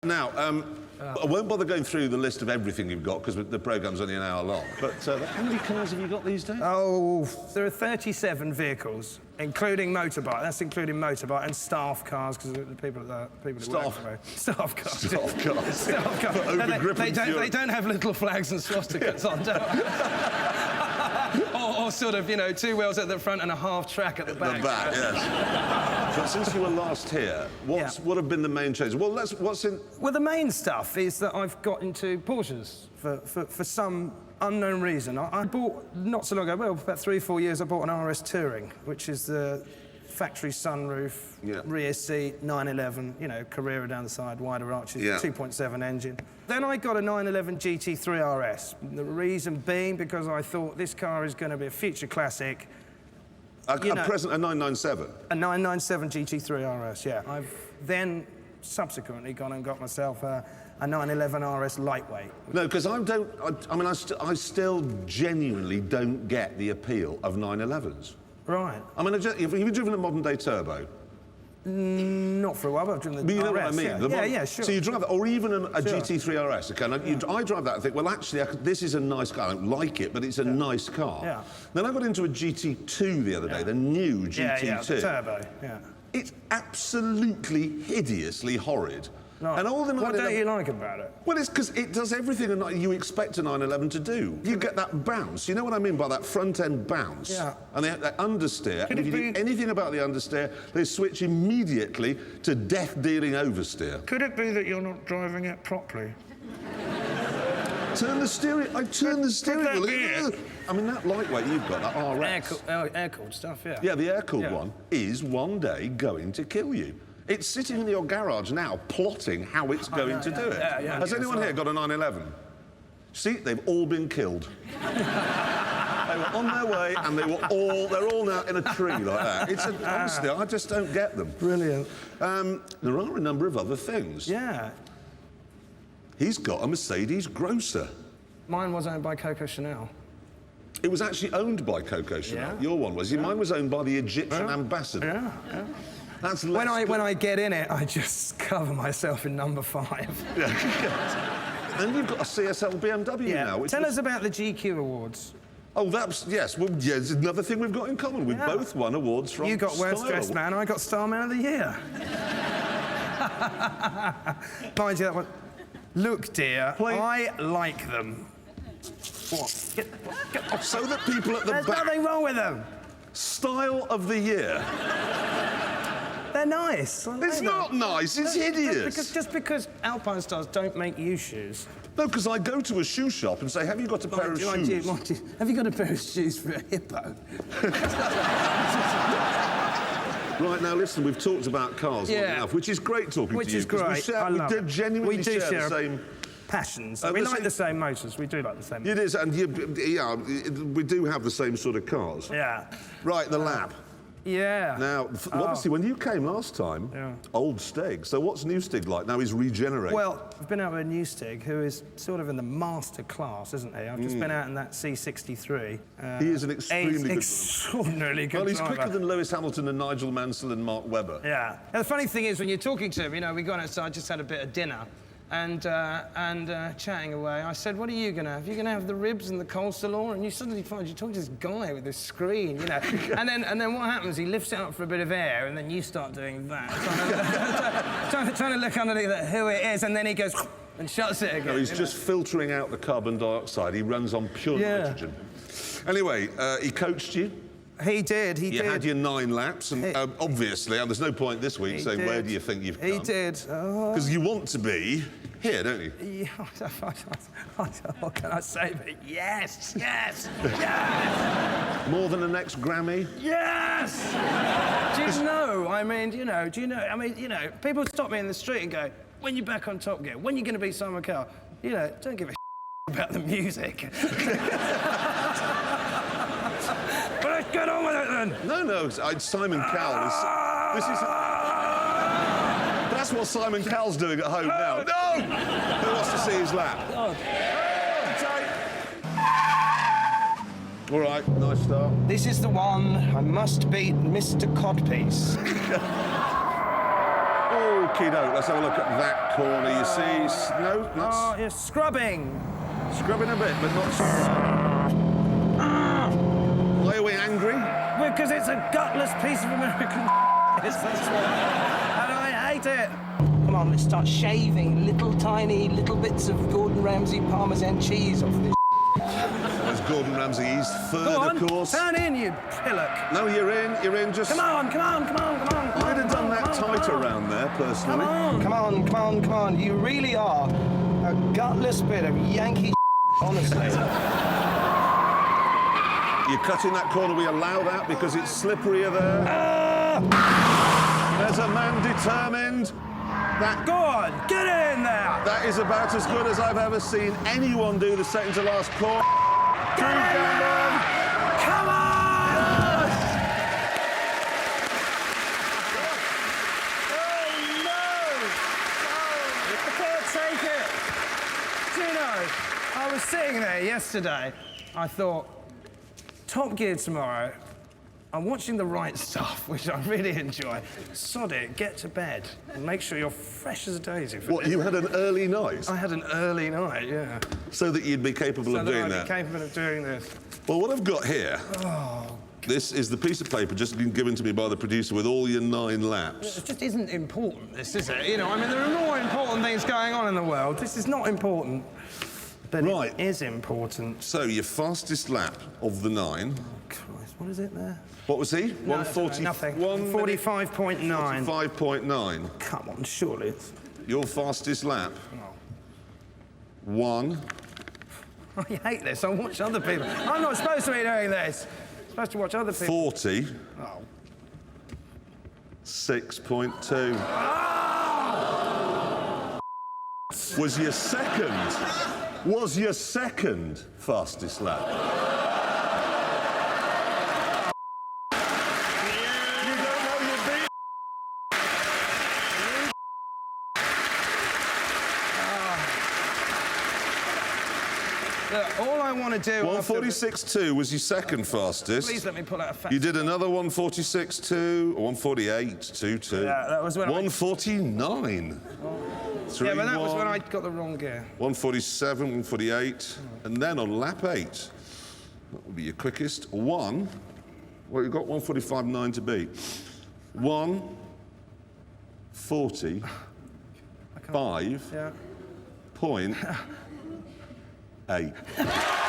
Now, I won't bother going through the list of everything you've got because the programme's only an hour long. But how many cars have you got these days? Oh, there are 37 vehicles, including motorbike. That's including motorbike and staff cars because the people who work for me. Staff cars. Staff cars. Staff cars. They don't have little flags and swastikas on, or sort of, you know, two wheels at the front and a half track at the back. The back, yes. But since you were last here, what have been the main changes? Well, what's in... Well, the main stuff is that I've got into Porsches for some unknown reason. I bought, not so long ago, well, about 3 or 4 years, I bought an RS Touring, which is the factory sunroof, rear seat, 911, you know, Carrera down the side, wider arches, 2.7 engine. Then I got a 911 GT3 RS. The reason being because I thought this car is going to be a future classic. A 997? A 997 GT3 RS, yeah. I've then subsequently gone and got myself a 911 RS lightweight. No, because I still genuinely don't get the appeal of 911s. Right. I mean, have you driven a modern-day turbo? Not for a while, but I've driven the But you know RS, what I mean? Yeah, sure. So you drive that, or even a GT3 RS, okay? I drive that and think, well, actually, this is a nice car. I don't like it, but it's a nice car. Yeah. Then I got into a GT2 the other day, the new GT2. Yeah, the turbo, yeah. It's absolutely hideously horrid. No. And all the What don't you like about it? Well, it's because it does everything you expect a 911 to do. You get that bounce. You know what I mean by that front-end bounce? Yeah. And that understeer. And if you do anything about the understeer, they switch immediately to death-dealing oversteer. Could it be that you're not driving it properly? Turn the steering. I turn the steering wheel. I mean, that lightweight you've got, that RS. Air-cooled stuff, yeah. Yeah, the air-cooled one is one day going to kill you. It's sitting in your garage now, plotting how it's going to do it. Has anyone here got a 911? See, they've all been killed. They were on their way, and they're all now in a tree like that. Honestly, I just don't get them. Brilliant. There are a number of other things. Yeah. He's got a Mercedes Grosser. Mine was owned by Coco Chanel. It was actually owned by Coco Chanel. Your one was. Mine was owned by the Egyptian ambassador. Yeah. That's when I get in it, I just cover myself in number 5. Yeah. Then you've got a CSL BMW now. Tell us about the GQ Awards. Oh, yes. Well, yeah, it's another thing we've got in common. We've both won awards from You got Worst Dressed Man, I got Star Man of the Year. Mind you, that one. Look, dear, I like them. What? Get off. So that people at the back... There's nothing wrong with them. Style of the Year. They're nice. It's not nice, it's hideous. Just because Alpine Stars don't make you shoes. No, because I go to a shoe shop and say, have you got a pair of shoes? Have you got a pair of shoes for a hippo? Right, now listen, we've talked about cars long enough, which is great talking to you. Which is great. We genuinely share the same... passions. We like the same motors. We do like the same. It is, and we do have the same sort of cars. Yeah. Right, the lab. Yeah. Now, obviously, when you came last time, old Stig. So what's new Stig like? Now he's regenerating. Well, I've been out with a new Stig who is sort of in the master class, isn't he? I've just been out in that C63. He is an extremely extraordinarily good Well, he's driver. quicker than Lewis Hamilton and Nigel Mansell and Mark Webber. Yeah. And the funny thing is, when you're talking to him, you know, we got outside, just had a bit of dinner. And chatting away, I said, what are you going to have? You're going to have the ribs and the coleslaw? And you suddenly find you're talking to this guy with this screen, you know. and then what happens, he lifts it up for a bit of air, and then you start doing that. trying to look underneath who it is, and then he goes and shuts it again. No, he's just filtering out the carbon dioxide. He runs on pure nitrogen. Anyway, he coached you. He did. You had your 9 laps, and obviously, and there's no point this week saying, where do you think you've come? He did. Because you want to be here, don't you? Yeah, what can I say? But yes! More than the next Grammy? Yes! Do you know, people stop me in the street and go, when you're back on Top Gear, when you're going to beat Simon Cowell? You know, don't give a about the music. But let's get on with it then. No, Simon Cowell is... This is... That's what Simon Cowell's doing at home now. No! Who wants to see his lap? All right, nice start. This is the one. I must beat Mr. Codpiece. Okie doke, let's have a look at that corner. You see, no, Oh, not you're scrubbing. scrubbing a bit, but not. Why are we angry? Because it's a gutless piece of American that's why. And I hate it. Come on, let's start shaving little tiny little bits of Gordon Ramsay Parmesan cheese off this. There's Gordon Ramsay's third, Go on, of course. turn in, you pillock. No, you're in, just... Come on. I'd have done that tighter around there, personally. Come on. You really are a gutless bit of Yankee honestly. You're cutting that corner, we allow that because it's slipperier there. There's a man determined. Go on, get in there. That is about as good as I've ever seen anyone do the second to last corner. Come on! Oh no! I can't take it. Do you know, I was sitting there yesterday. I thought, Top Gear tomorrow. I'm watching the right stuff, which I really enjoy. Sod it, get to bed, and make sure you're fresh as a daisy. What, you had an early night? I had an early night, yeah. So that you'd be capable of doing that? So that I'd be capable of doing this. Well, what I've got here, this is the piece of paper just been given to me by the producer with all your 9 laps. It just isn't important, this, is it? You know, I mean, there are more important things going on in the world. This is not important, but right. It is important. So, your fastest lap of the 9. Oh, Christ, what is it there? What was he? No, 140. nothing. 1:45.9. 45.9. Come on, surely it's... Your fastest lap. 1. I hate this. I watch other people. I'm not supposed to be doing this. I'm supposed to watch other people. 40. Oh. 6.2. Was your second fastest lap? You don't know your beat. Look, all I want to do... 146.2 was your second fastest. Please let me pull out a fact. You did another 146.2, or 148.22. Yeah, that was when 149. Yeah, but that was when I got the wrong gear. 147, 148, and then on lap 8, that would be your quickest. Well, you've got 145.9 to beat. 1:45.8.